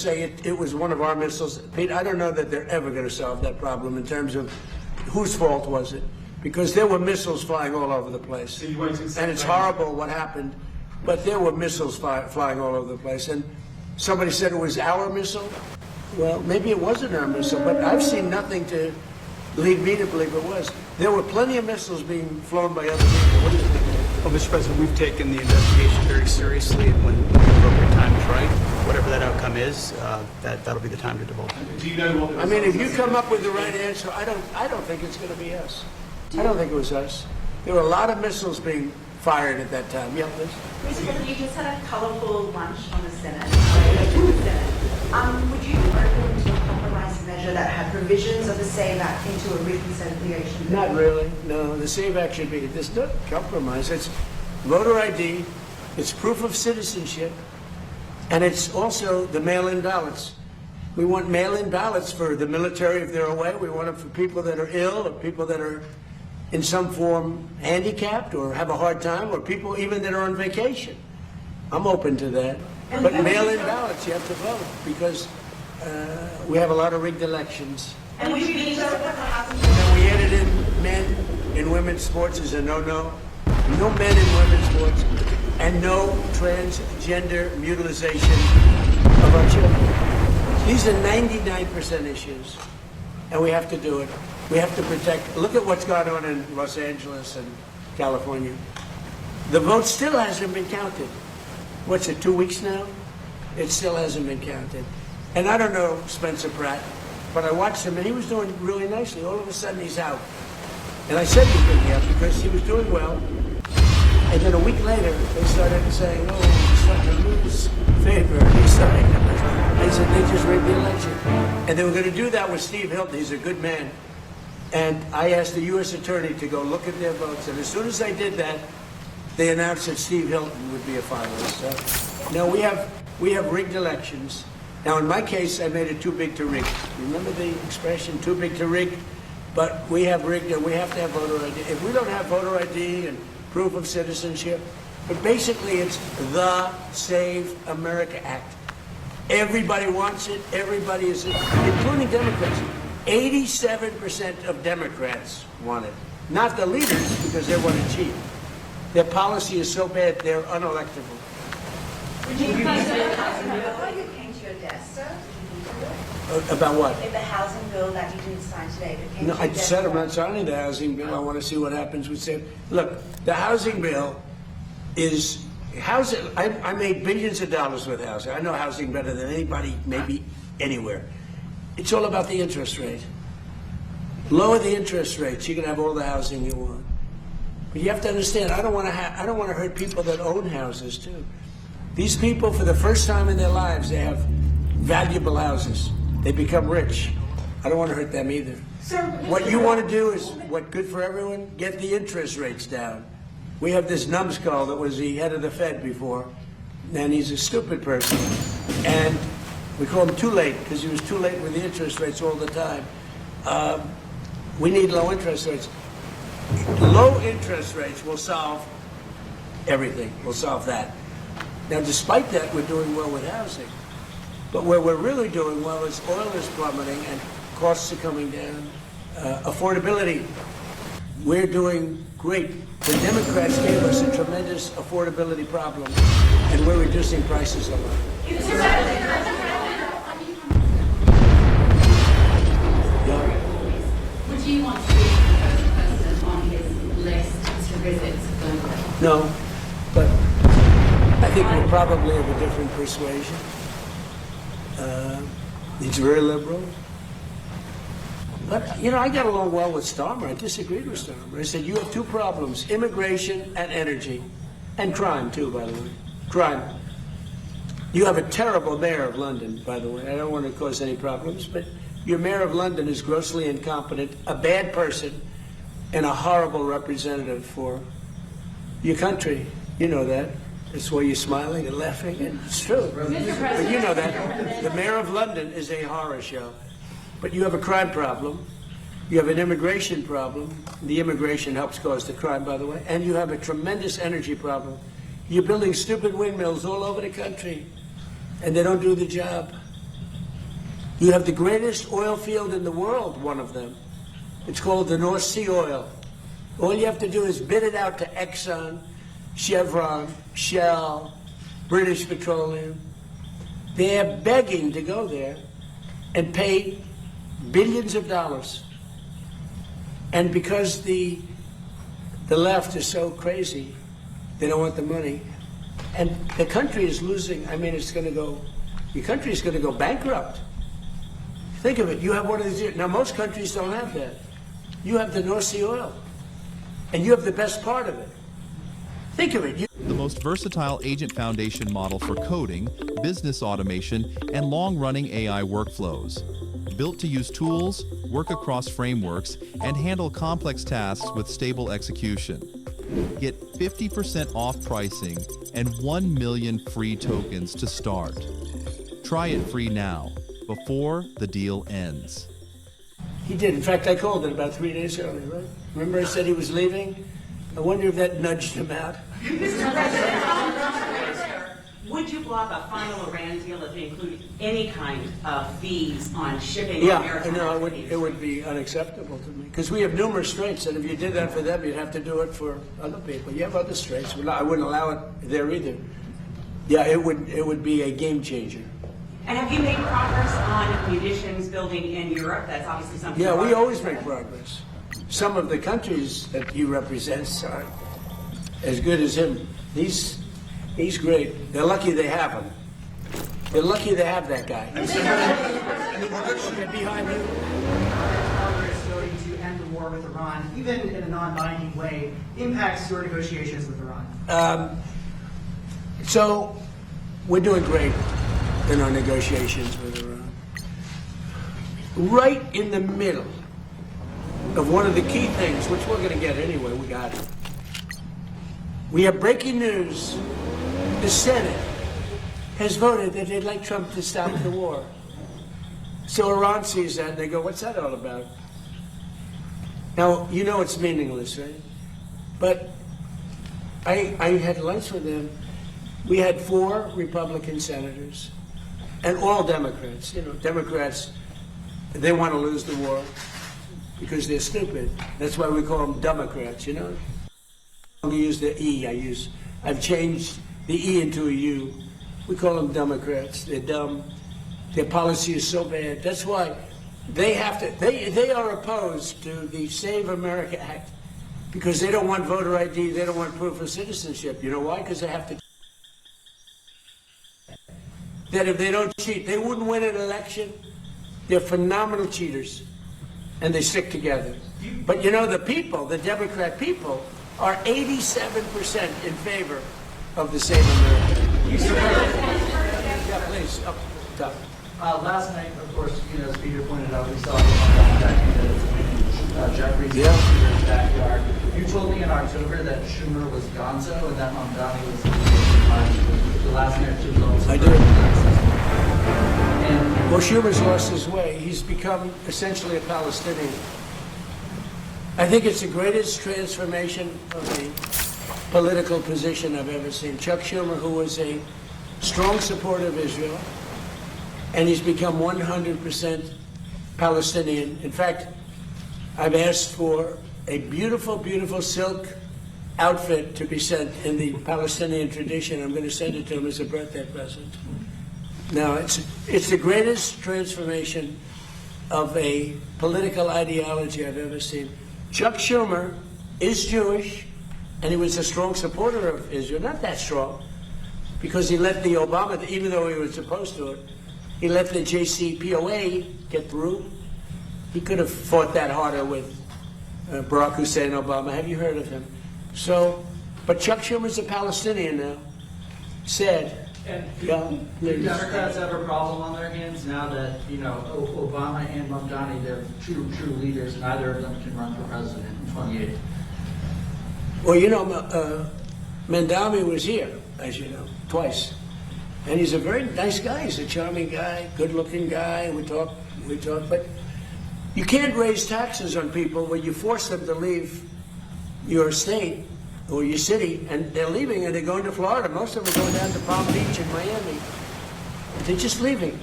say it was one of our missiles. Pete, I don't know that they're ever going to solve that problem in terms of whose fault was it, because there were missiles flying all over the place. And it's horrible what happened, but there were missiles flying all over the place. And somebody said it was our missile. Well, maybe it wasn't our missile, but I've seen nothing to lead me to believe it was. There were plenty of missiles being flown by other people. What do you think? Well, Mr. President, we've taken the investigation very seriously, and when the appropriate time is right, whatever that outcome is, that'll be the time to divulge. Do you know what? I mean, if you come up with the right answer, I don't think it's going to be us. I don't think it was us. There were a lot of missiles being fired at that time. Yeah, please. Mr. President, you just had a colorful lunch on the Senate. Would you be open to a compromise measure that had provisions of the SAVE Act into a reconciliation bill? Not really. No, the SAVE Act should be. There's no compromise. It's voter ID. It's proof of citizenship. And it's also the mail-in ballots. We want mail-in ballots for the military if they're away. We want them for people that are ill, or people that are in some form handicapped or have a hard time, or people even that are on vacation. I'm open to that. But mail-in ballots, you have to vote, because we have a lot of rigged elections. And would you be interested in what happens? And we added in men in women's sports as a no-no. No men in women's sports, and no transgender mutilization of our children. These are 99% issues, and we have to do it. We have to protect. Look at what's gone on in Los Angeles and California. The vote still hasn't been counted. What's it, 2 weeks now? It still hasn't been counted. And I don't know Spencer Pratt, but I watched him, and he was doing really nicely. All of a sudden, he's out. And I said he's going to be out because he was doing well. And then a week later, they started saying, oh, he's starting to lose favor. He's starting to lose. They said they just rigged the election. And they were going to do that with Steve Hilton. He's a good man. And I asked the U.S. Attorney to go look at their votes. And as soon as I did that, they announced that Steve Hilton would be a finalist. So, no, we have rigged elections. Now, in my case, I made it too big to rig. Remember the expression, too big to rig? But we have rigged, and we have to have voter ID. If we don't have voter ID and proof of citizenship, but basically it's the Save America Act. Everybody wants it. Everybody is, including Democrats. 87% of Democrats want it. Not the leaders, because they want to cheat. Their policy is so bad, they're unelectable. Would you consider housing bill you came to your desk, sir? About what? In the housing bill that you didn't sign today, that came No, to your I desk. said I'm not signing the housing bill. I want to see what happens with SAVE. Look, the housing bill is housing. I made billions of dollars with housing. I know housing better than anybody, maybe anywhere. It's all about the interest rate. Lower the interest rates, you can have all the housing you want. But you have to understand, I don't want to hurt people that own houses too. These people, for the first time in their lives, they have valuable houses. They become rich. I don't want to hurt them either. Sir, What you want to do is, what good for everyone? Get the interest rates down. We have this numbskull that was the head of the Fed before, and he's a stupid person. And we call him too late, because he was too late with the interest rates all the time. We need low interest rates. Low interest rates will solve everything. Will solve that. Now, despite that, we're doing well with housing. But where we're really doing well is oil is plummeting and costs are coming down. Affordability, we're doing great. The Democrats gave us a tremendous affordability problem, and we're reducing prices a lot. Would you want to be the first person on his list to visit London? No, but I think we're probably of a different persuasion. He's very liberal. But, you know, I got along well with Starmer. I disagreed with Starmer. I said, you have two problems, immigration and energy. And crime, too, by the way. Crime. You have a terrible mayor of London, by the way. I don't want to cause any problems, but your mayor of London is grossly incompetent, a bad person, and a horrible representative for your country. You know that. That's why you're smiling and laughing, and it's true. But you know that. The mayor of London is a horror show. But you have a crime problem. You have an immigration problem. The immigration helps cause the crime, by the way. And you have a tremendous energy problem. You're building stupid windmills all over the country, and they don't do the job. You have the greatest oil field in the world, one of them. It's called the North Sea oil. All you have to do is bid it out to Exxon, Chevron, Shell, British Petroleum. They're begging to go there and pay billions of dollars. And because the left is so crazy, they don't want the money. And the country is losing, I mean, it's going to go, your country is going to go bankrupt. Think of it, you have one of these, now most countries don't have that. You have the North Sea oil, and you have the best part of it. Think of it. The most versatile agent foundation model for coding, business automation, and long-running AI workflows. Built to use tools, work across frameworks, and handle complex tasks with stable execution. Get 50% off pricing and 1 million free tokens to start. Try it free now, before the deal ends. He did. In fact, I called it about 3 days early, right? Remember I said he was leaving? I wonder if that nudged him out. Mr. President, would you block a final Iran deal if it included any kind of fees on shipping? Yeah, no, it would be unacceptable to me. Because we have numerous straits, and if you did that for them, you'd have to do it for other people. You have other straits. I wouldn't allow it there either. Yeah, it would be a game changer. And have you made progress on munitions building in Europe? That's obviously something. Yeah, we always make progress. Some of the countries that he represents are as good as him. He's great. They're lucky they have him. They're lucky they have that guy. Behind you. Congress voting to end the war with Iran, even in a non-binding way, impacts your negotiations with Iran? So we're doing great in our negotiations with Iran. Right in the middle of one of the key things, which we're going to get anyway, we got it. We have breaking news. The Senate has voted that they'd like Trump to stop the war. So Iran sees that and they go, what's that all about? Now, you know it's meaningless, right? But I had lunch with them. We had 4 Republican senators and all Democrats. You know, Democrats, they want to lose the war because they're stupid. That's why we call them Democrats, you know? I don't use the E, I've changed the E into a U. We call them Democrats. They're dumb. Their policy is so bad. That's why they have to, they are opposed to the Save America Act because they don't want voter ID, they don't want proof of citizenship. You know why? Because they have to. That if they don't cheat, they wouldn't win an election. They're phenomenal cheaters, and they stick together. But you know, the people, the Democrat people, are 87% in favor of the Save America. Yeah, please, up top. Last night, of course, you know, as Peter pointed out, we saw the Jeffrey's backyard. You told me in October that Schumer was gonzo and that Mamdani was the last night two results. I did. Well, Schumer's lost his way. He's become essentially a Palestinian. I think it's the greatest transformation of a political position I've ever seen. Chuck Schumer, who was a strong supporter of Israel, and he's become 100% Palestinian. In fact, I've asked for a beautiful, beautiful silk outfit to be sent in the Palestinian tradition. I'm going to send it to him as a birthday present. Now, it's the greatest transformation of a political ideology I've ever seen. Chuck Schumer is Jewish, and he was a strong supporter of Israel. Not that strong, because he let the Obama, even though he was opposed to it, he let the JCPOA get through. He could have fought that harder with Barack Hussein Obama. Have you heard of him? So, but Chuck Schumer's a Palestinian now. Said. And do Democrats have a problem on their hands now that, you know, Obama and Mamdani, they're true leaders, neither of them can run for president in 28? Well, you know, Mamdani was here, as you know, twice. And he's a very nice guy. He's a charming guy, good-looking guy. We talk, but you can't raise taxes on people when you force them to leave your state or your city, and they're leaving and they're going to Florida. Most of them are going down to Palm Beach and Miami. They're just leaving.